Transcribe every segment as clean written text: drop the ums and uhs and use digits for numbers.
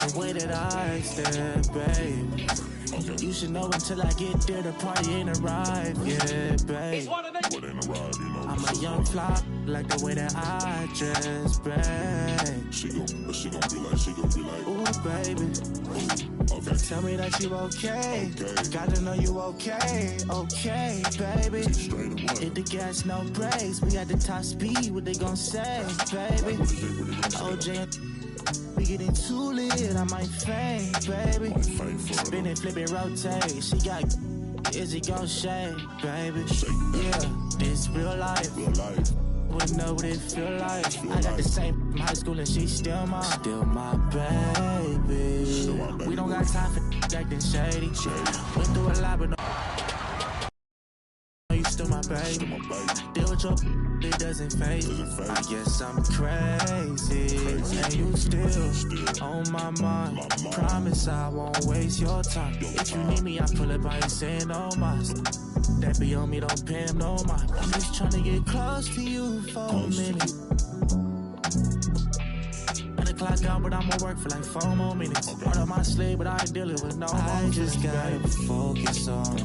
The way that I stand, babe. Okay. You should know until I get there, the party ain't arrived yet, babe. What ain't arrived, you know? I'm a young fly, like the way that I dress, babe. She gon' be like, ooh, baby. Okay. Tell me that you okay. Got to know you okay, baby. Hit the gas, no brakes. We at the top speed, what they gon' say, baby? OJ. We getting too lit, I might faint, baby. Spin it, flip it, rotate. She got, is it gon' shake, baby? Yeah, this real life. Wouldn't know what it feel like. I got the same high school and she's still my baby. We don't got time for acting shady. Went through a lot, but no. You still my baby. Deal with your it doesn't fade. I guess I'm crazy. And you still on my mind. Promise I won't waste your time. If you need me, I pull up. I ain't saying no mas. That be on me, don't pay him no mind. I'm just trying to get close to you for a minute. And the clock out, but I'ma work for like 4 more minutes. Part of my slave, but I ain't dealing with no more. I just gotta focus on.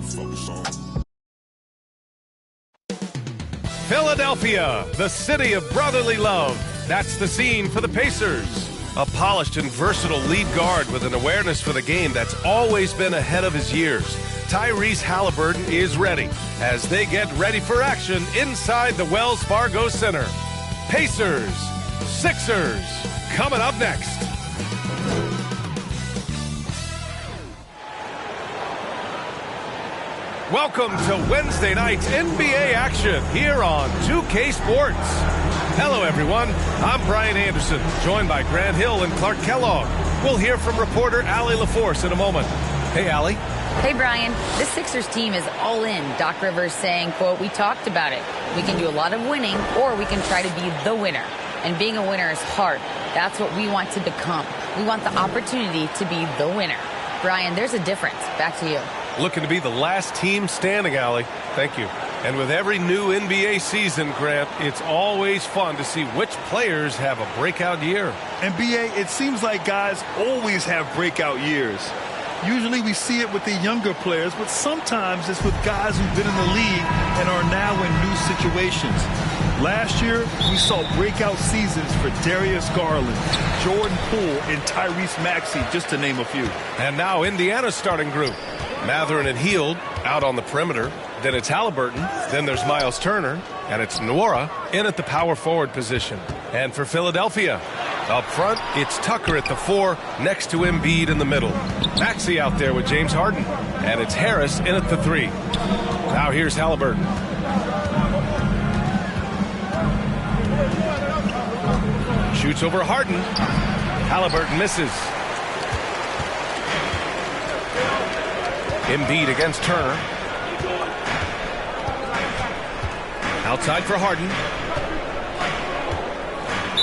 Philadelphia, the city of brotherly love. That's the scene for the Pacers. A polished and versatile lead guard with an awareness for the game that's always been ahead of his years. Tyrese Halliburton is ready as they get ready for action inside the Wells Fargo Center. Pacers, Sixers, coming up next. Welcome to Wednesday night's NBA action here on 2K Sports. Hello, everyone. I'm Brian Anderson, joined by Grant Hill and Clark Kellogg. We'll hear from reporter Allie LaForce in a moment. Hey, Allie. Hey, Brian. This Sixers team is all in. Doc Rivers saying, quote, we talked about it. We can do a lot of winning, or we can try to be the winner. And being a winner is hard. That's what we want to become. We want the opportunity to be the winner. Brian, there's a difference. Back to you. Looking to be the last team standing, Allie. Thank you. And with every new NBA season, Grant, it's always fun to see which players have a breakout year. NBA, it seems like guys always have breakout years. Usually we see it with the younger players, but sometimes it's with guys who've been in the league and are now in new situations. Last year, we saw breakout seasons for Darius Garland, Jordan Poole, and Tyrese Maxey, just to name a few. And now Indiana's starting group. Matherin and Hield out on the perimeter. Then it's Halliburton. Then there's Miles Turner. And it's Nwora in at the power forward position. And for Philadelphia, up front, it's Tucker at the 4 next to Embiid in the middle. Maxey out there with James Harden. And it's Harris in at the 3. Now here's Halliburton. Shoots over Harden. Halliburton misses. Embiid against Turner. Outside for Harden.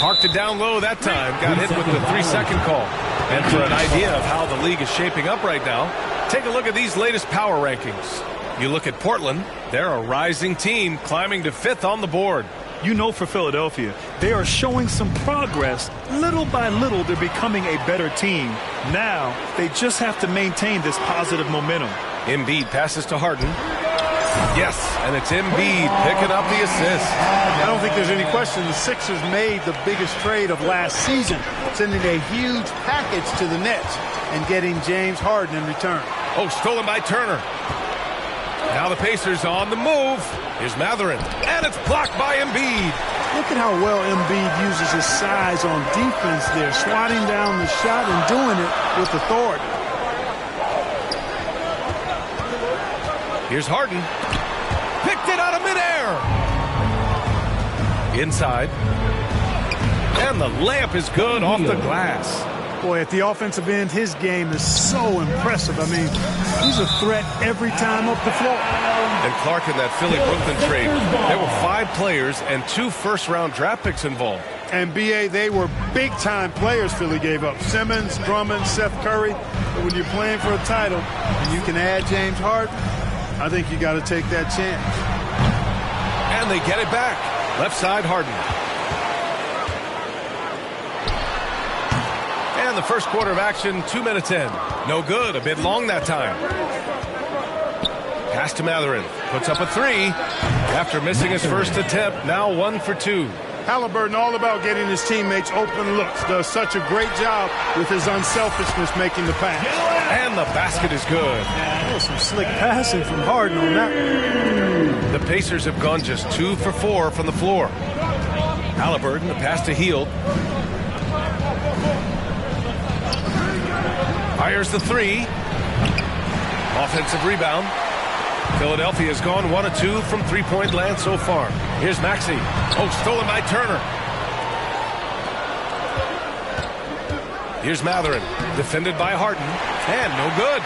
Parked it down low that time. Got hit with the 3-second call. And for an idea of how the league is shaping up right now, take a look at these latest power rankings. You look at Portland, they're a rising team climbing to 5th on the board. You know, for Philadelphia, they are showing some progress. Little by little, they're becoming a better team. Now, they just have to maintain this positive momentum. Embiid passes to Harden. Yes, and it's Embiid picking up the assist. I don't think there's any question the Sixers made the biggest trade of last season, sending a huge package to the Nets and getting James Harden in return. Oh, stolen by Turner. Now the Pacers on the move. Here's Matherin, and it's blocked by Embiid. Look at how well Embiid uses his size on defense there, swatting down the shot and doing it with authority. Here's Harden. Picked it out of midair. Inside. And the layup is good off the glass. Boy, at the offensive end, his game is so impressive. I mean, he's a threat every time up the floor. And Clark, in that Philly-Brooklyn trade, there were 5 players and 2 first-round draft picks involved. And, B.A., they were big-time players Philly gave up. Simmons, Drummond, Seth Curry. But when you're playing for a title and you can add James Harden, I think you got to take that chance. And they get it back. Left side, Harden. And And the first quarter of action, 2 minutes in. No good, a bit long that time. Pass to Matherin, puts up a three. After missing his first attempt, now 1 for 2. Halliburton all about getting his teammates open looks. Does such a great job with his unselfishness making the pass. And the basket is good. Oh, some slick passing from Harden on that. The Pacers have gone just 2 for 4 from the floor. Halliburton, the pass to Hield. Fires the three. Offensive rebound. Philadelphia has gone 1 of 2 from three-point land so far. Here's Maxey. Oh, stolen by Turner. Here's Matherin, defended by Harden, and no good.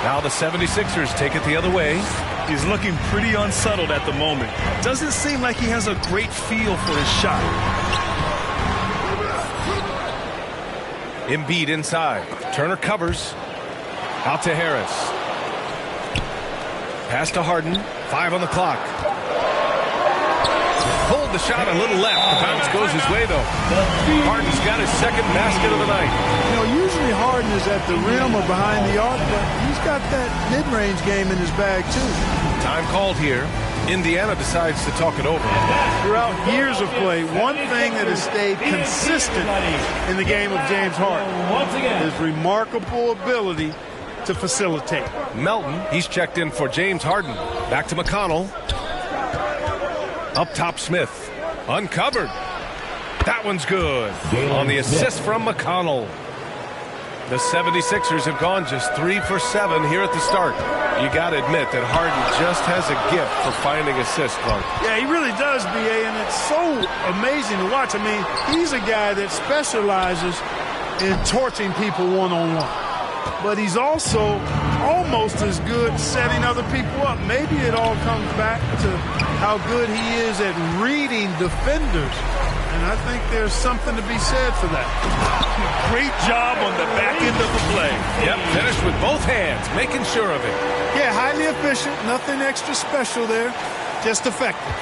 Now the 76ers take it the other way. He's looking pretty unsettled at the moment. Doesn't seem like he has a great feel for his shot. Embiid inside. Turner covers. Out to Harris. Pass to Harden. 5 on the clock. Pulled the shot a little left. The bounce goes his way, though. Harden's got his second basket of the night. You know, usually Harden is at the rim or behind the arc, but he's got that mid-range game in his bag, too. Time called here. Indiana decides to talk it over. Throughout years of play, one thing that has stayed consistent in the game of James Harden is remarkable ability to facilitate. Melton, he's checked in for James Harden. Back to McConnell. Up top, Smith. Uncovered. That one's good. On the assist from McConnell. The 76ers have gone just 3 for 7 here at the start. You got to admit that Harden just has a gift for finding assists, Clark. Yeah, he really does, B.A., and it's so amazing to watch. I mean, he's a guy that specializes in torching people one-on-one. But he's also almost as good setting other people up. Maybe it all comes back to how good he is at reading defenders. And I think there's something to be said for that. Great job on the back end of the play. Yep, finished with both hands, making sure of it. Yeah, highly efficient. Nothing extra special there. Just effective.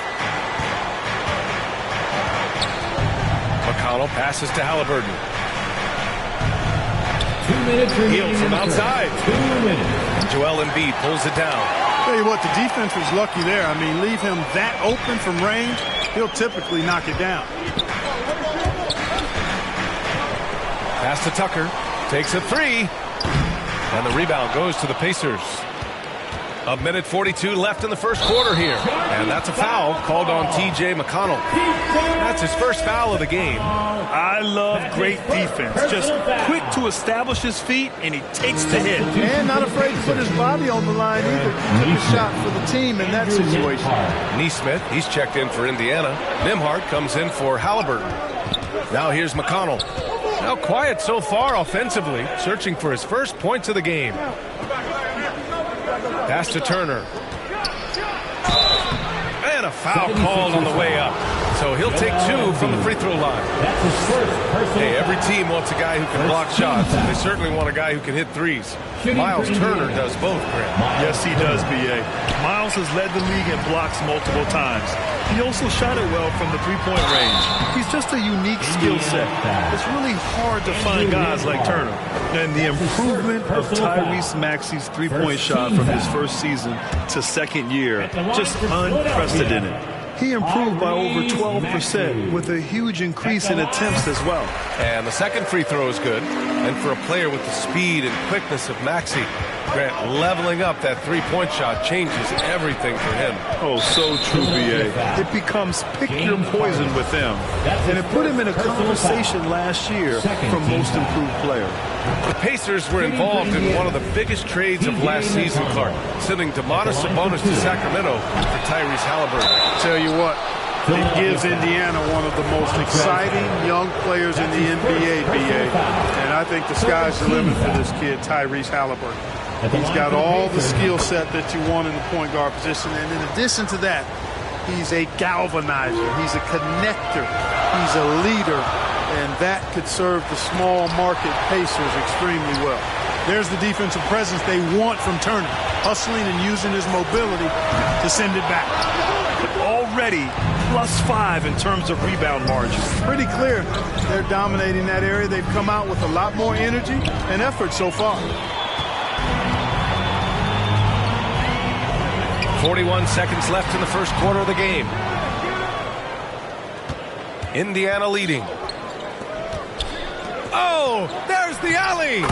McConnell passes to Halliburton. 2 minutes Hield from outside. 2 minutes. Joel Embiid pulls it down. Tell you what, the defense was lucky there. I mean, leave him that open from range, he'll typically knock it down. Pass to Tucker. Takes a three. And the rebound goes to the Pacers. A minute 42 left in the first quarter here. And that's a foul called on T.J. McConnell. That's his first foul of the game. I love great defense. Just quick to establish his feet, and he takes the hit. And not afraid to put his body on the line either. Took a shot for the team in that situation. Neesmith, he's checked in for Indiana. Nembhard comes in for Halliburton. Now here's McConnell. Now quiet so far offensively, searching for his first points of the game. Pass to Turner. And a foul called on the way up. So he'll take 2 from the free throw line. Hey, every team wants a guy who can block shots. They certainly want a guy who can hit threes. Miles Turner does both, Grant. Yes, he does, B.A. Miles has led the league in blocks multiple times. He also shot it well from the three-point range. He's just a unique skill set. It's really hard to find guys like Turner. And the improvement of Tyrese Maxey's three-point shot from his first season to second year, just unprecedented. He improved by over 12% with a huge increase in attempts as well. And the second free throw is good. And for a player with the speed and quickness of Maxey, Grant, leveling up that three-point shot changes everything for him. Oh, so true, B.A. It becomes pick your poison with them. And it put him in a conversation last year for most improved player. The Pacers were involved in one of the biggest trades of last season, Clark, sending Domantas Sabonis to Sacramento for Tyrese Halliburton. Tell you what, it gives Indiana one of the most exciting young players in the NBA, B.A. And I think the sky's the limit for this kid, Tyrese Halliburton. He's got all the skill set that you want in the point guard position. And in addition to that, he's a galvanizer. He's a connector. He's a leader. And that could serve the small market Pacers extremely well. There's the defensive presence they want from Turner, hustling and using his mobility to send it back. but already +5 in terms of rebound margin. Pretty clear they're dominating that area. They've come out with a lot more energy and effort so far. 41 seconds left in the first quarter of the game. Indiana leading. Oh, there's the alley.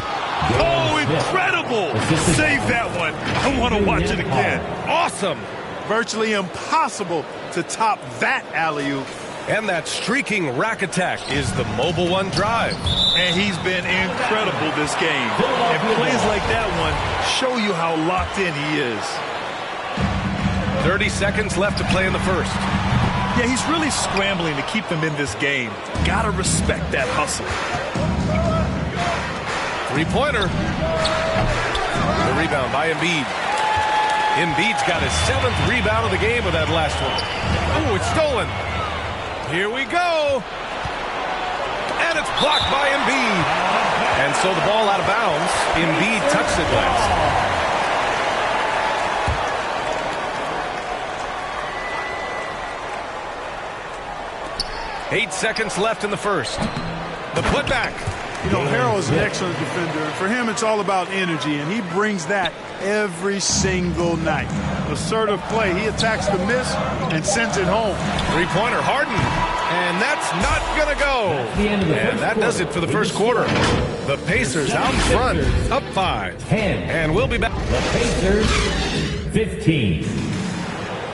Oh, incredible. Save that one. I want to watch it again. Awesome. Virtually impossible to top that alley-oop. And that streaking rack attack is the Mobile One drive. And he's been incredible this game. And plays like that one show you how locked in he is. 30 seconds left to play in the first. Yeah, he's really scrambling to keep them in this game. Gotta respect that hustle. Three-pointer. The rebound by Embiid. Embiid's got his 7th rebound of the game with that last one. Oh, it's stolen. Here we go. And it's blocked by Embiid. And so the ball out of bounds. Embiid touched it last. 8 seconds left in the first. The putback. You know, Harrell is an excellent defender, and for him it's all about energy, and he brings that every single night. Assertive play. He attacks the miss and sends it home. Three-pointer, Harden. And that's not going to go. And that does it for the first quarter. The Pacers out in front, up 5. 10. And we'll be back. The Pacers, 15.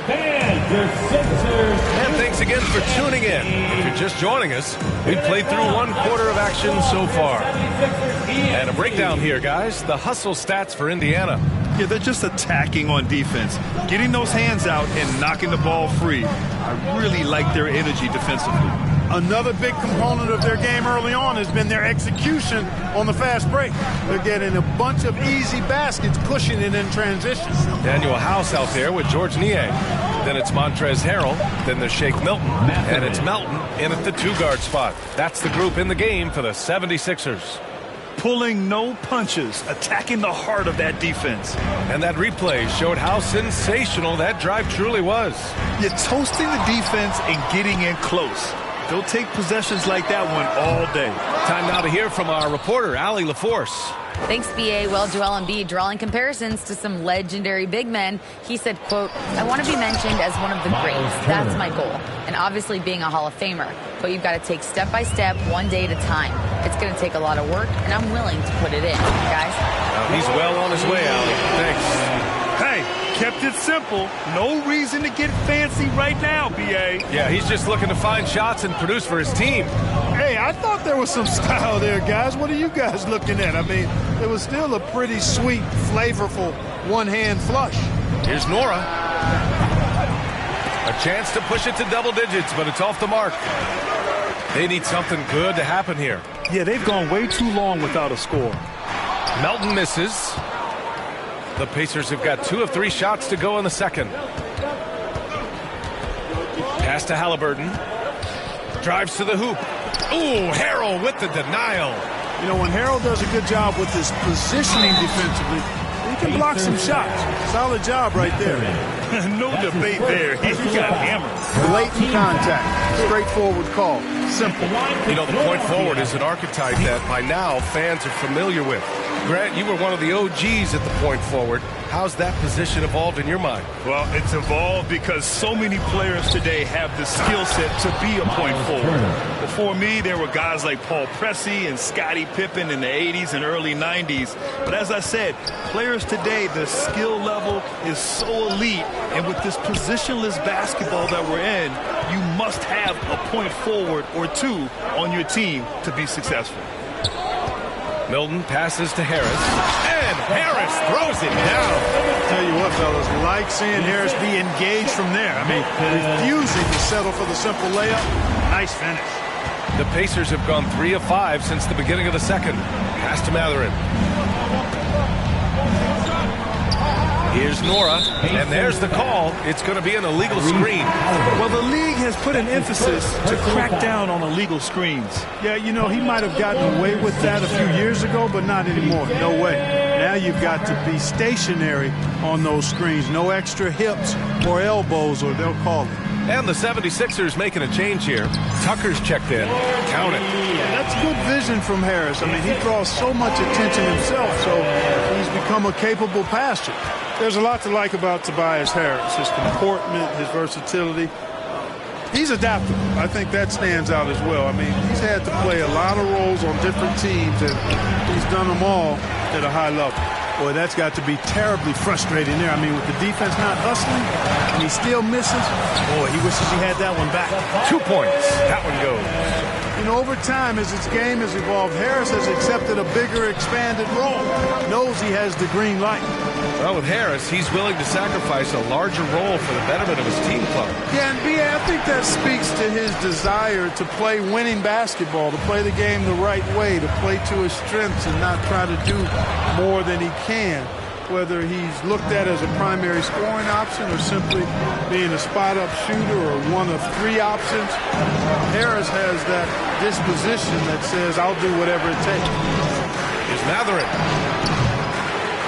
And the Sixers. And thanks again for tuning in. If you're just joining us, we've played through 1 quarter of action so far. And a breakdown here, guys. The hustle stats for Indiana. Yeah, they're just attacking on defense, getting those hands out and knocking the ball free. I really like their energy defensively. Another big component of their game early on has been their execution on the fast break. They're getting a bunch of easy baskets, pushing it in transition. Daniel House out there with George Niang. Then it's Montrezl Harrell. Then there's Shake Milton. And it's Melton in at the 2-guard spot. That's the group in the game for the 76ers. Pulling no punches, attacking the heart of that defense. And that replay showed how sensational that drive truly was. You're toasting the defense and getting in close. They'll take possessions like that one all day. Time now to hear from our reporter, Allie LaForce. Thanks, B.A. Well, Joel Embiid drawing comparisons to some legendary big men. He said, quote, I want to be mentioned as one of the greats. That's my goal. And obviously being a Hall of Famer. But you've got to take step by step, one day at a time. It's going to take a lot of work, and I'm willing to put it in. Guys? He's well on his way, Allie. Thanks. Hey, kept it simple. No reason to get fancy right now, B.A. Yeah, he's just looking to find shots and produce for his team. Hey, I thought there was some style there, guys. What are you guys looking at? I mean, it was still a pretty sweet, flavorful one-hand flush. Here's Nora. A chance to push it to double digits, but it's off the mark. They need something good to happen here. Yeah, they've gone way too long without a score. Melton misses. The Pacers have got 2 of 3 shots to go in the second. Pass to Halliburton. Drives to the hoop. Ooh, Harrell with the denial. You know, when Harrell does a good job with his positioning defensively, he can block some shots. Solid job right there. No debate there. He got hammered. Blatant contact. Straightforward call. Simple. You know, the point forward is an archetype that by now fans are familiar with. Grant, you were one of the OGs at the point forward. How's that position evolved in your mind? Well, it's evolved because so many players today have the skill set to be a point forward. Before me, there were guys like Paul Pressey and Scottie Pippen in the 80s and early 90s. But as I said, players today, the skill level is so elite. And with this positionless basketball that we're in, you must have a point forward or 2 on your team to be successful. Milton passes to Harris, and Harris throws it down. Tell you what, fellas, like seeing Harris be engaged from there. I mean, refusing to settle for the simple layup. Nice finish. The Pacers have gone 3 of 5 since the beginning of the second. Pass to Matherin. Here's Nora, and there's the call. It's going to be an illegal screen. Well, the league has put an emphasis to crack down on illegal screens. Yeah, you know, he might have gotten away with that a few years ago, but not anymore. No way. Now you've got to be stationary on those screens. No extra hips or elbows, or they'll call it. And the 76ers making a change here. Tucker's checked in. Count it. That's good vision from Harris. I mean, he draws so much attention himself, so he's become a capable passer. There's a lot to like about Tobias Harris, his comportment, his versatility. He's adaptable. I think that stands out as well. I mean, he's had to play a lot of roles on different teams, and he's done them all at a high level. Boy, that's got to be terribly frustrating there. I mean, with the defense not hustling, and he still misses. Boy, he wishes he had that one back. 2 points. That one goes. You know, over time, as its game has evolved, Harris has accepted a bigger, expanded role. Knows he has the green light. Well, with Harris, he's willing to sacrifice a larger role for the betterment of his team club. Yeah, and B.A., I think that speaks to his desire to play winning basketball, to play the game the right way, to play to his strengths and not try to do more than he can. Whether he's looked at as a primary scoring option or simply being a spot-up shooter or one of 3 options, Harris has that disposition that says, I'll do whatever it takes. Here's Matherin.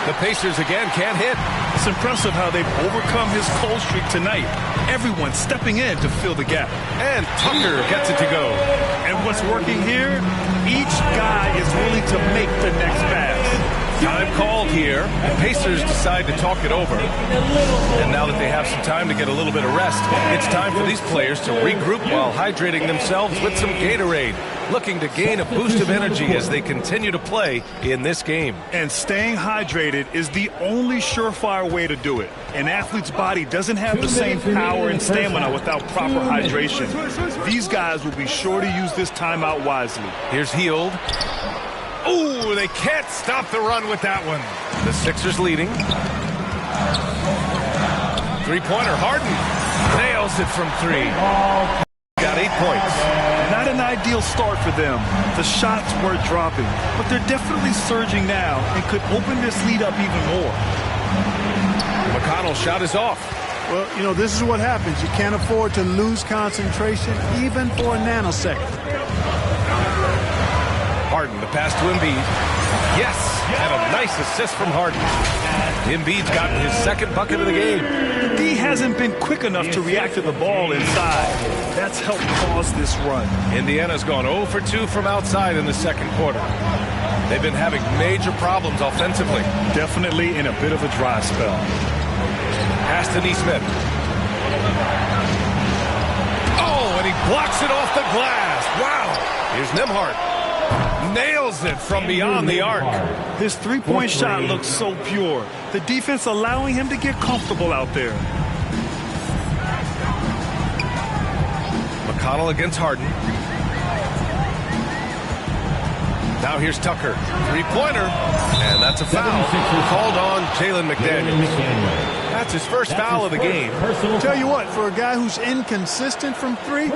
The Pacers again can't hit. It's impressive how they've overcome his cold streak tonight. Everyone stepping in to fill the gap. And Tucker gets it to go. And what's working here? Each guy is willing to make the next pass. Time called here. The Pacers decide to talk it over. And now that they have some time to get a little bit of rest, it's time for these players to regroup while hydrating themselves with some Gatorade, looking to gain a boost of energy as they continue to play in this game. And staying hydrated is the only surefire way to do it. An athlete's body doesn't have the same power and stamina without proper hydration. These guys will be sure to use this timeout wisely. Here's Hield. Ooh, they can't stop the run with that one. The Sixers leading. Three-pointer, Harden nails it from 3. Got 8 points. Not an ideal start for them. The shots were dropping, but they're definitely surging now and could open this lead up even more. McConnell's shot is off. Well, you know, this is what happens. You can't afford to lose concentration even for a nanosecond. Harden, the pass to Embiid. Yes, and a nice assist from Harden. Embiid's gotten his second bucket of the game. The D hasn't been quick enough to react to the ball inside. That's helped cause this run. Indiana's gone 0 for 2 from outside in the second quarter. They've been having major problems offensively. Definitely in a bit of a dry spell. Pass to Nesmith. Oh, and he blocks it off the glass. Wow. Here's Nembhard. Nails it from beyond the arc. His three-point shot looks so pure. The defense allowing him to get comfortable out there. McConnell against Harden. Now here's Tucker. Three-pointer. And that's a foul called on Jalen McDaniels. That's his first foul of the game. Tell you what, for a guy who's inconsistent from 3,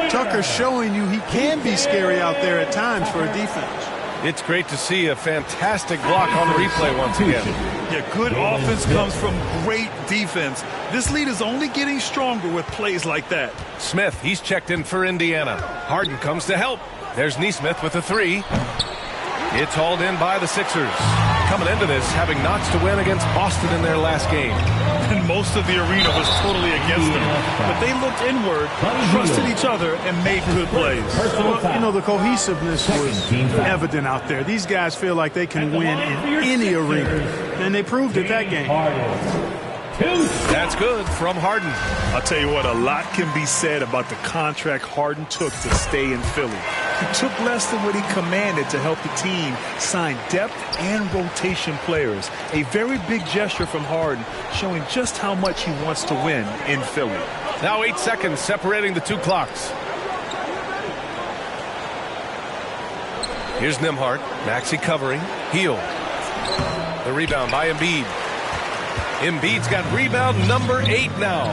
Tucker's showing you he can be scary out there at times for a defense. It's great to see a fantastic block on replay once again. Yeah, good offense comes from great defense. This lead is only getting stronger with plays like that. Smith, he's checked in for Indiana. Harden comes to help. There's Nesmith with a 3. It's hauled in by the Sixers. Coming into this, having knots to win against Boston in their last game. And most of the arena was totally against them. But they looked inward, trusted each other, and made good plays. Well, you know, the cohesiveness was evident out there. These guys feel like they can win in any arena. And they proved it that game. That's good from Harden. I'll tell you what, a lot can be said about the contract Harden took to stay in Philly. He took less than what he commanded to help the team sign depth and rotation players. A very big gesture from Harden, showing just how much he wants to win in Philly. Now 8 seconds separating the 2 clocks. Here's Nembhard. Maxey covering. Hield. The rebound by Embiid. Embiid's got rebound number 8 now.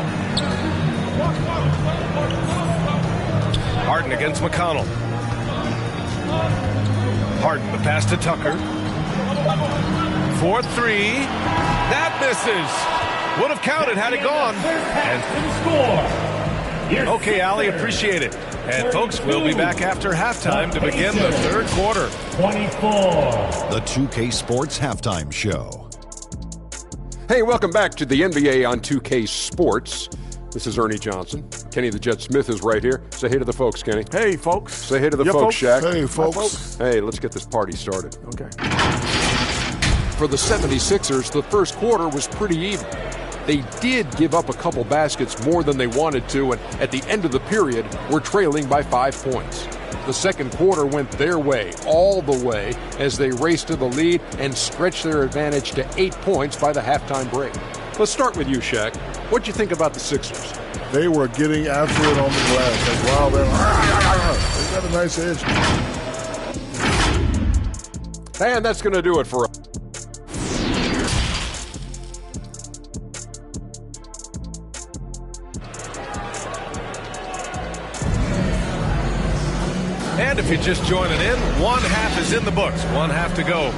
Harden against McConnell. Harden, the pass to Tucker. 4-3. That misses. Would have counted had it gone. And okay, Allie, appreciate it. And folks, we'll be back after halftime to begin the third quarter. 24. The 2K Sports Halftime Show. Hey, welcome back to the NBA on 2K Sports. This is Ernie Johnson. Kenny the Jet Smith is right here. Say hey to the folks, Kenny. Hey, folks. Say hey to the folks, Shaq. Hey, folks. Hey, let's get this party started. Okay. For the 76ers, the first quarter was pretty even. They did give up a couple baskets more than they wanted to, and at the end of the period, were trailing by 5 points. The second quarter went their way, all the way, as they raced to the lead and stretched their advantage to 8 points by the halftime break. Let's start with you, Shaq. What'd you think about the Sixers? They were getting after it on the glass. Like, wow, they got a nice edge. And that's going to do it for us. And if you're just joining in, one half is in the books, one half to go.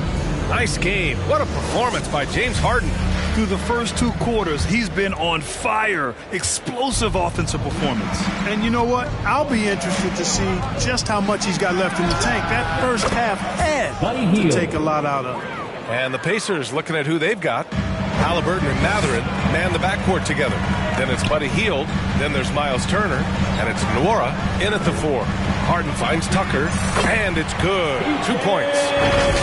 Nice game. What a performance by James Harden. Through the first two quarters, he's been on fire. Explosive offensive performance. And you know what? I'll be interested to see just how much he's got left in the tank. That first half had to take a lot out of it. And the Pacers looking at who they've got. Halliburton and Mathurin man the backcourt together. Then it's Buddy Hield. Then there's Miles Turner. And it's Nwora in at the 4. Harden finds Tucker. And it's good. 2 points.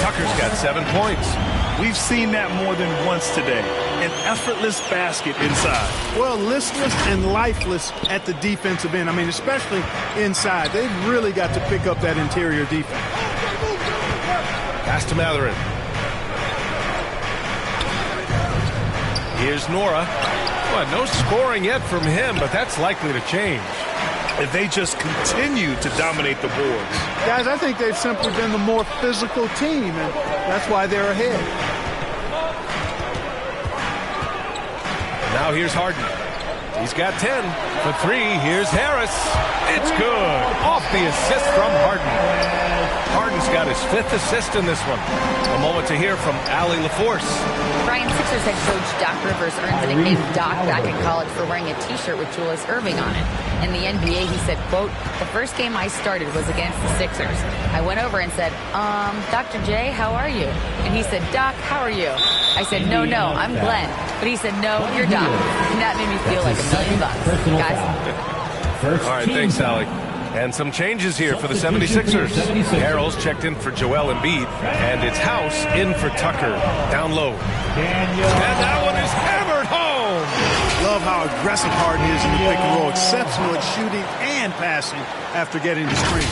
Tucker's got 7 points. We've seen that more than once today. An effortless basket inside. Well, listless and lifeless at the defensive end. I mean, especially inside. They've really got to pick up that interior defense. Pass to Mathurin. Here's Nwora. Well, no scoring yet from him, but that's likely to change. And they just continue to dominate the boards. Guys, I think they've simply been the more physical team, and that's why they're ahead. Now here's Harden. He's got 10 for 3. Here's Harris. It's good. Off the assist from Harden. Harden's got his 5th assist in this one. A moment to hear from Allie LaForce. Brian, Sixers head coach Doc Rivers earned the nickname Doc back in college for wearing a T-shirt with Julius Erving on it. In the NBA, he said, quote, "The first game I started was against the Sixers. I went over and said, Dr. J, how are you?" And he said, "Doc, how are you?" I said, no, I'm Glenn." But he said, "No, you're Doc." And that made me feel like $1 million. Guys. All right, thanks, Allie. And some changes here for the 76ers. Harrell's checked in for Joel Embiid, and it's House in for Tucker. Down low. And that one is hammered home. Love how aggressive Harden is in the pick and roll. Exceptional at shooting and passing after getting the screen.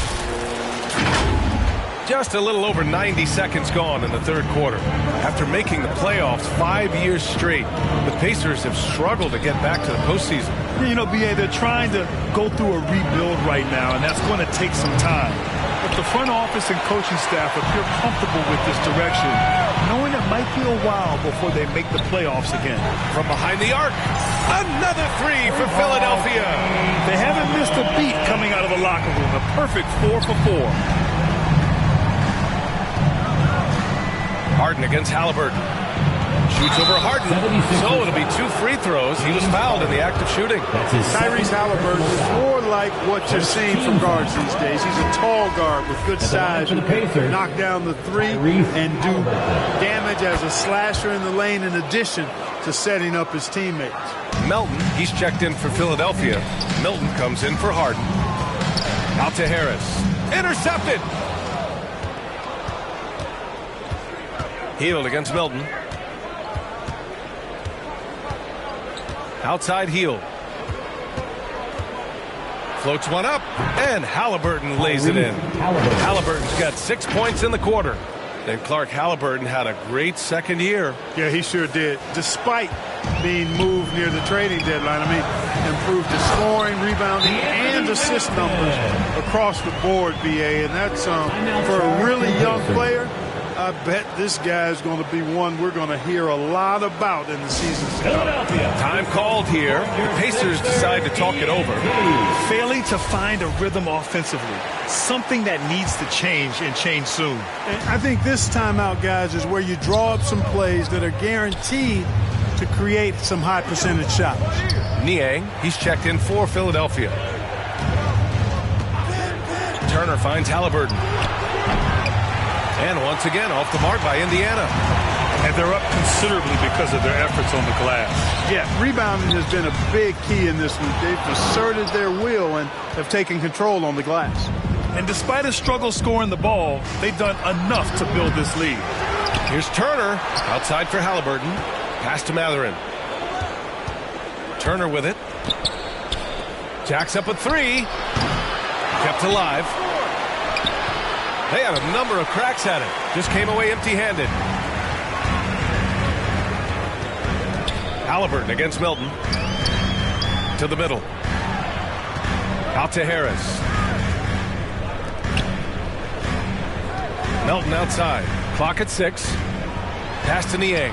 Just a little over 90 seconds gone in the third quarter. After making the playoffs 5 years straight, the Pacers have struggled to get back to the postseason. You know, B.A., they're trying to go through a rebuild right now, and that's going to take some time. But the front office and coaching staff appear comfortable with this direction, knowing it might be a while before they make the playoffs again. From behind the arc, another 3 for Philadelphia. They haven't missed a beat coming out of the locker room. A perfect 4 for 4. Harden against Halliburton. Shoots over Harden. So it'll be 2 free throws. He was fouled in the act of shooting. Tyrese Halliburton is more like what you're seeing from guards these days. He's a tall guard with good size who can knock down the 3 and do damage as a slasher in the lane in addition to setting up his teammates. Melton, he's checked in for Philadelphia. Milton comes in for Harden. Out to Harris. Intercepted. Hield against Milton. Outside Hield. Floats one up, and Halliburton lays it in. Halliburton's got 6 points in the quarter. And Clark Halliburton had a great second year. Yeah, he sure did. Despite being moved near the trading deadline, I mean, improved his scoring, rebounding, and assist numbers across the board, BA. And that's for a really young player. I bet this guy is going to be one we're going to hear a lot about in the season. Time called here. The Pacers decide to talk it over. Failing to find a rhythm offensively. Something that needs to change and change soon. And I think this timeout, guys, is where you draw up some plays that are guaranteed to create some high percentage shots. Niang, he's checked in for Philadelphia. Turner finds Halliburton. And once again, off the mark by Indiana. And they're up considerably because of their efforts on the glass. Yeah, rebounding has been a big key in this one. They've asserted their will and have taken control on the glass. And despite a struggle scoring the ball, they've done enough to build this lead. Here's Turner, outside for Halliburton. Pass to Matherin. Turner with it. Jacks up a three. Kept alive. They had a number of cracks at it. Just came away empty-handed. Halliburton against Milton. To the middle. Out to Harris. Milton outside. Clock at 6. Pass to Niang.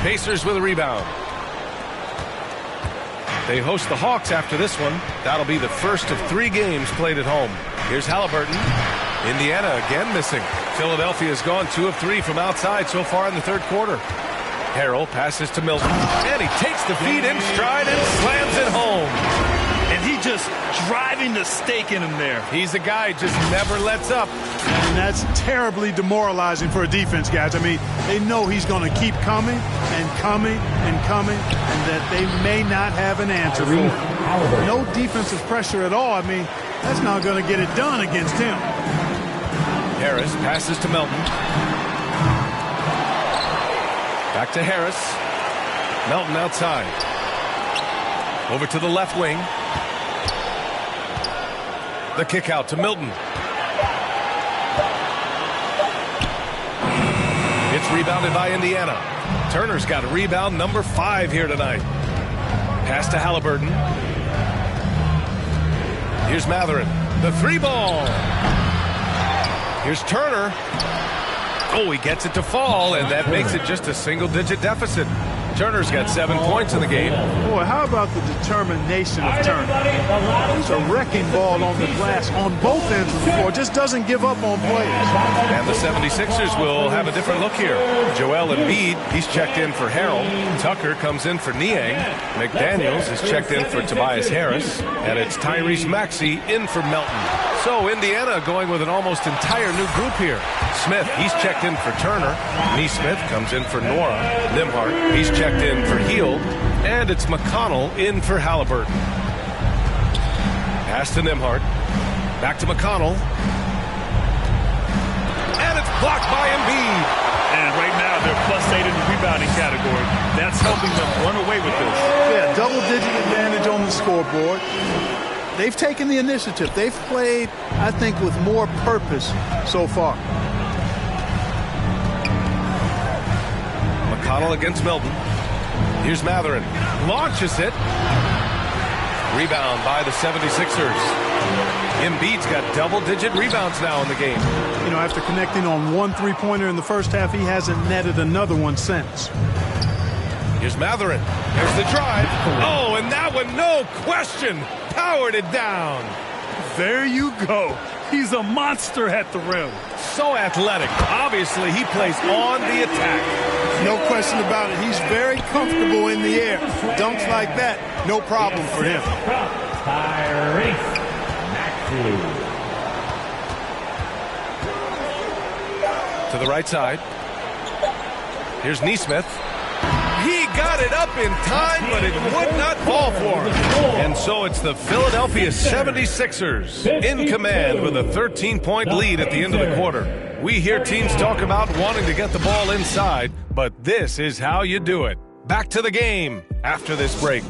Pacers with a rebound. They host the Hawks after this one. That'll be the first of 3 games played at home. Here's Halliburton. Indiana again missing. Philadelphia's gone 2 of 3 from outside so far in the third quarter. Harrell passes to Milton. And he takes the feed in stride and slams it home. And he just driving the stake in him there. He's a guy just never lets up. And that's terribly demoralizing for a defense, guys. I mean, they know he's going to keep coming and coming and coming, and that they may not have an answer for it. No defensive pressure at all. I mean, that's not going to get it done against him. Harris passes to Milton. Back to Harris. Milton outside. Over to the left wing. The kick out to Milton. It's rebounded by Indiana. Turner's got a rebound number 5 here tonight. Pass to Halliburton. Here's Matherin. The 3-ball. Here's Turner. Oh, he gets it to fall, and that makes it just a single-digit deficit. Turner's got 7 points in the game. Boy, how about the determination of Turner? He's a wrecking ball on the glass on both ends of the floor. Just doesn't give up on players. And the 76ers will have a different look here. Joel Embiid, he's checked in for Harrell. Tucker comes in for Niang. McDaniels is checked in for Tobias Harris. And it's Tyrese Maxey in for Melton. So Indiana going with an almost entire new group here. Smith, he's checked in for Turner. Neesmith comes in for Nora. Nimhart, he's checked in for Heel. And it's McConnell in for Halliburton. Pass to Nimhart. Back to McConnell. And it's blocked by Embiid. And right now they're +8 in the rebounding category. That's helping them run away with this. Yeah, double-digit advantage on the scoreboard. They've taken the initiative. They've played, I think, with more purpose so far. McConnell against Milton. Here's Matherin. Launches it. Rebound by the 76ers. Embiid's got double-digit rebounds now in the game. You know, after connecting on 1 3-pointer in the first half, he hasn't netted another one since. Here's Matherin. There's the drive. Oh, and that one, no question, powered it down. There you go. He's a monster at the rim. So athletic. Obviously, he plays on the attack. No question about it. He's very comfortable in the air. Dunks like that, no problem for him. Tyrese Maxey. To the right side. Here's Neesmith. He got it up in time, but it would not fall for him. And so it's the Philadelphia 76ers in command with a 13-point lead at the end of the quarter. We hear teams talk about wanting to get the ball inside, but this is how you do it. Back to the game after this break.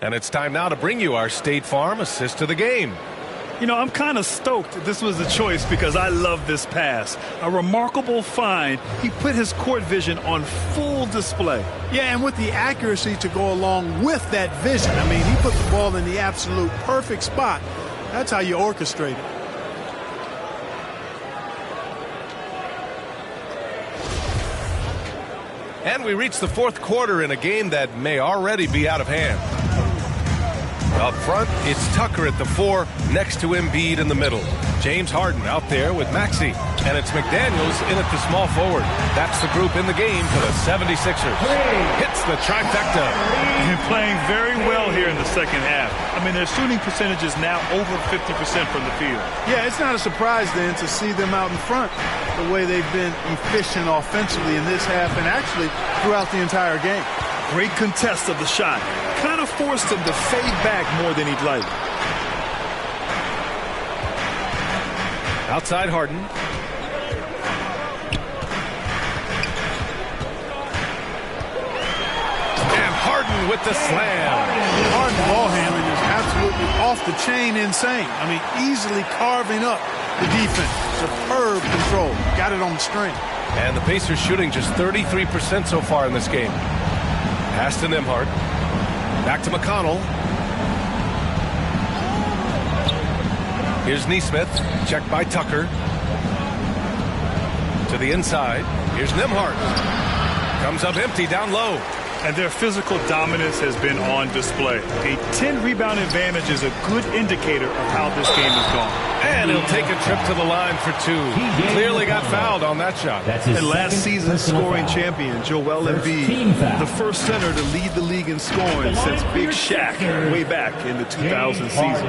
And it's time now to bring you our State Farm assist to the game. You know, I'm kind of stoked this was the choice because I love this pass. A remarkable find. He put his court vision on full display. Yeah, and with the accuracy to go along with that vision. I mean, he put the ball in the absolute perfect spot. That's how you orchestrate it. And we reach the fourth quarter in a game that may already be out of hand. Up front, it's Tucker at the 4, next to Embiid in the middle. James Harden out there with Maxey. And it's McDaniels in at the small forward. That's the group in the game for the 76ers. Hits the trifecta. They're playing very well here in the second half. I mean, their shooting percentage is now over 50% from the field. Yeah, it's not a surprise then to see them out in front the way they've been efficient offensively in this half and actually throughout the entire game. Great contest of the shot. Kind of forced him to fade back more than he'd like. Outside Harden. And Harden with the slam. Harden ball handling is absolutely off the chain insane. I mean, easily carving up the defense. Superb control. Got it on the string. And the Pacers shooting just 33% so far in this game. Pass to Nembhard. Back to McConnell. Here's Nesmith. Checked by Tucker. To the inside. Here's Nembhard. Comes up empty down low. And their physical dominance has been on display. A 10-rebound advantage is a good indicator of how this game has gone. And he'll take a trip to the line for 2. Clearly got fouled on that shot. And last season's scoring champion, Joel Embiid, the first center to lead the league in scoring since Big Shaq way back in the 2000 season.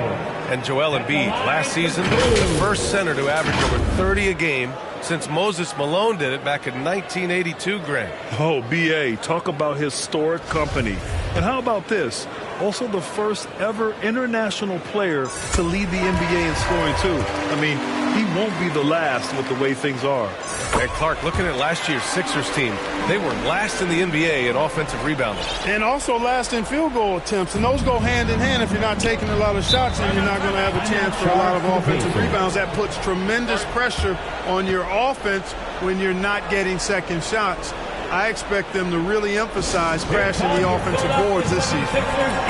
And Joel Embiid, last season, the first center to average over 30 a game since Moses Malone did it back in 1982, Greg. Oh, B.A., talk about historic company. And how about this? Also the first ever international player to lead the NBA in scoring, too. I mean, he won't be the last with the way things are. And Clark, looking at last year's Sixers team, they were last in the NBA in offensive rebounding. And also last in field goal attempts. And those go hand in hand. If you're not taking a lot of shots, then you're not going to have a chance for a lot of offensive rebounds. That puts tremendous pressure on your offense when you're not getting second shots. I expect them to really emphasize crashing the offensive boards this season.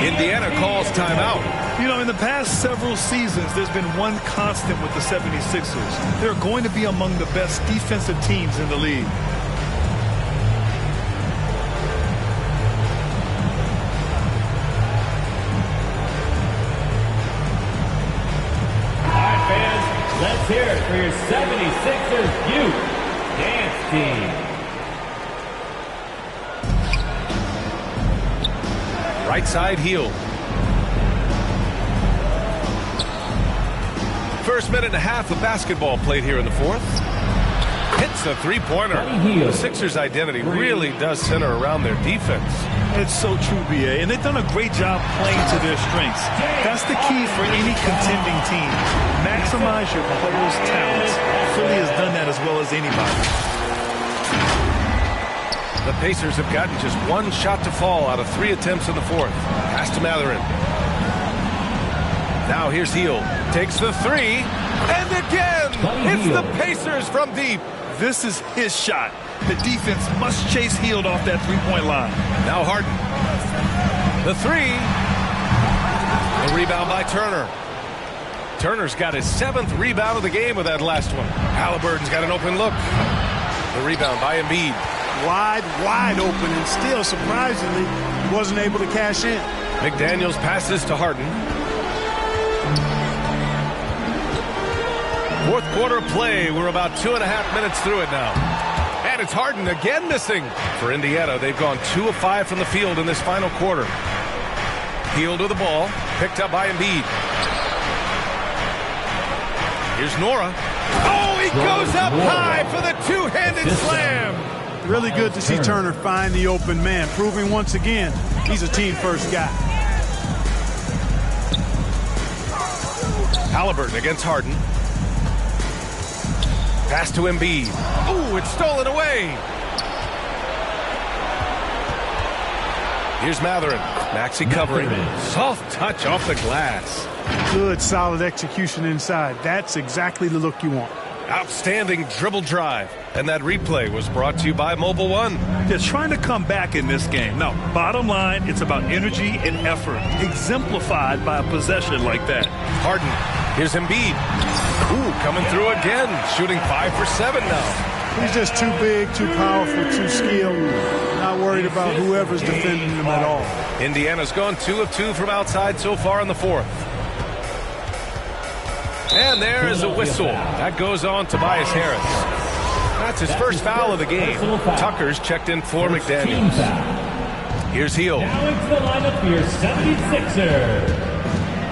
Indiana calls timeout. You know, in the past several seasons, there's been one constant with the 76ers. They're going to be among the best defensive teams in the league. All right, fans, let's hear it for your 76ers Youth Dance Team. Right side heel. First minute and a half of basketball played here in the fourth. Hits a three-pointer. The Sixers' identity really does center around their defense. It's so true, B.A., and they've done a great job playing to their strengths. That's the key for any contending team. Maximize your players' talents. Philly has done that as well as anybody. The Pacers have gotten just one shot to fall out of 3 attempts in the fourth. Pass to Mathurin. Now here's Hield. Takes the 3. And again! It's the Pacers from deep. This is his shot. The defense must chase Hield off that three-point line. Now Harden. The 3. The rebound by Turner. Turner's got his 7th rebound of the game with that last one. Halliburton's got an open look. The rebound by Embiid. Wide open, and still, surprisingly, wasn't able to cash in. McDaniels passes to Harden. Fourth quarter play. We're about 2.5 minutes through it now. And it's Harden again missing. For Indiana, they've gone 2 of 5 from the field in this final quarter. Hield with the ball. Picked up by Embiid. Here's Nora. Oh, he goes up high for the two-handed slam. Really good to see Turner find the open man, proving once again he's a team-first guy. Halliburton against Harden. Pass to Embiid. Ooh, it's stolen away. Here's Mathurin. Maxey covering. Soft touch off the glass. Good, solid execution inside. That's exactly the look you want. Outstanding dribble drive. And that replay was brought to you by Mobile One. They're trying to come back in this game. Now, bottom line, it's about energy and effort, exemplified by a possession like that. Harden. Here's Embiid. Ooh, coming through again. Shooting 5 for 7 now. He's just too big, too powerful, too skilled. Not worried about whoever's defending them at all. Indiana's gone 2 of 2 from outside so far in the fourth. And there is a whistle. That goes on Tobias Harris. That's his first foul of the game. Tucker's checked in for McDaniels. Here's Heel. Now into the lineup for your 76ers.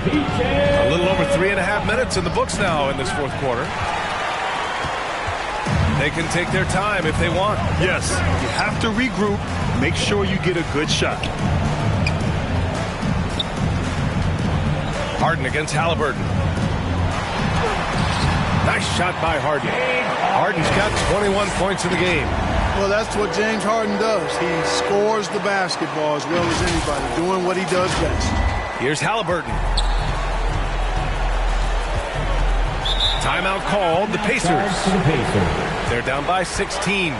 A little over 3.5 minutes in the books now in this fourth quarter. They can take their time if they want. Yes, you have to regroup. Make sure you get a good shot. Harden against Halliburton. Nice shot by Harden. Harden's got 21 points in the game. Well, that's what James Harden does. He scores the basketball as well as anybody, doing what he does best. Here's Halliburton. Timeout called. The Pacers. They're down by 16.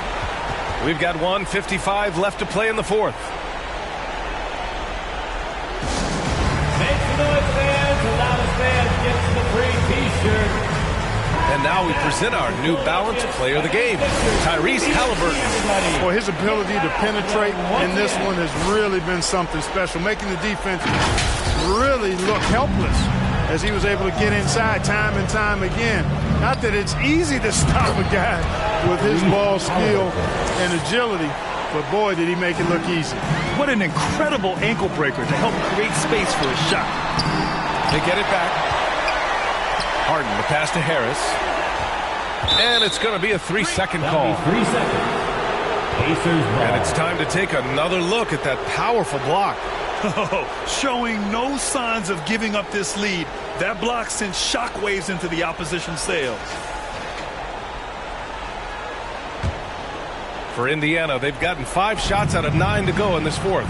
We've got 1:55 left to play in the fourth. Make some noise, fans. The loudest fan gets the free T-shirt. And now we present our New Balance player of the game, Tyrese Halliburton. Well, his ability to penetrate in this one has really been something special, making the defense really look helpless as he was able to get inside time and time again. Not that it's easy to stop a guy with his ball skill and agility, but boy, did he make it look easy. What an incredible ankle breaker to help create space for a shot. They get it back. Harden, the pass to Harris. And it's going to be a 3-second call. 3 seconds. Pacers ball. And it's time to take another look at that powerful block. Showing no signs of giving up this lead. That block sent shockwaves into the opposition's sails. For Indiana, they've gotten 5 shots out of 9 to go in this fourth.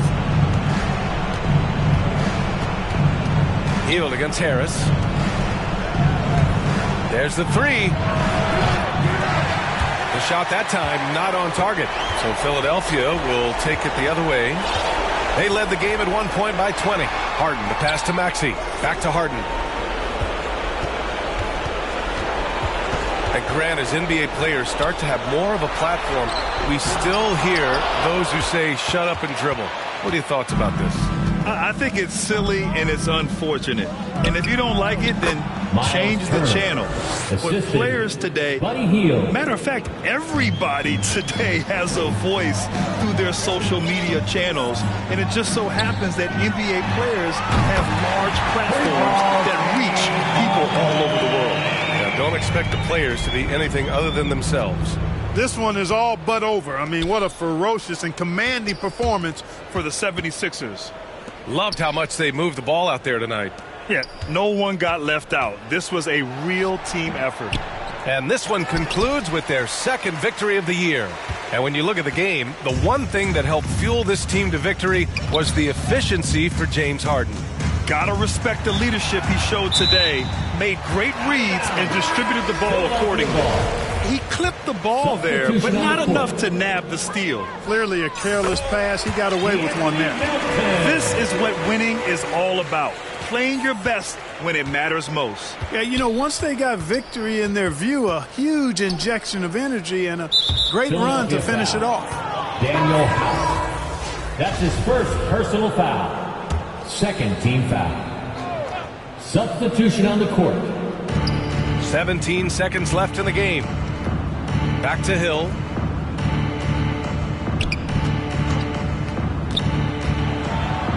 Hield against Harris. There's the 3. The shot that time not on target. So Philadelphia will take it the other way. They led the game at one point by 20. Harden, the pass to Maxey. Back to Harden. And Grant, as NBA players start to have more of a platform, we still hear those who say, shut up and dribble. What are your thoughts about this? I think it's silly and it's unfortunate. And if you don't like it, then change the channel. But players today, matter of fact, everybody today has a voice through their social media channels. And it just so happens that NBA players have large platforms that reach people all over the world. Now, don't expect the players to be anything other than themselves. This one is all but over. I mean, what a ferocious and commanding performance for the 76ers. Loved how much they moved the ball out there tonight. Yeah, no one got left out. This was a real team effort. And this one concludes with their second victory of the year. And when you look at the game, the one thing that helped fuel this team to victory was the efficiency for James Harden. Gotta respect the leadership he showed today. Made great reads and distributed the ball accordingly. He clipped the ball there, but not enough to nab the steal. Clearly a careless pass. He got away with one there. This is what winning is all about. Playing your best when it matters most. Yeah, you know, once they got victory in their view, a huge injection of energy and a great run to finish it off. Daniel House. That's his first personal foul. Second team foul. Substitution on the court. 17 seconds left in the game. Back to Hill.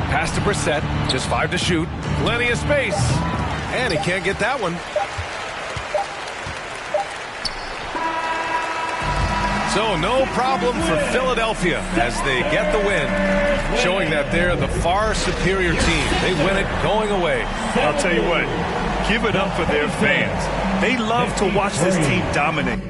Pass to Brissett. Just 5 to shoot. Plenty of space. And he can't get that one. So no problem for Philadelphia as they get the win, showing that they're the far superior team. They win it going away. I'll tell you what, give it up for their fans. They love to watch this team dominate.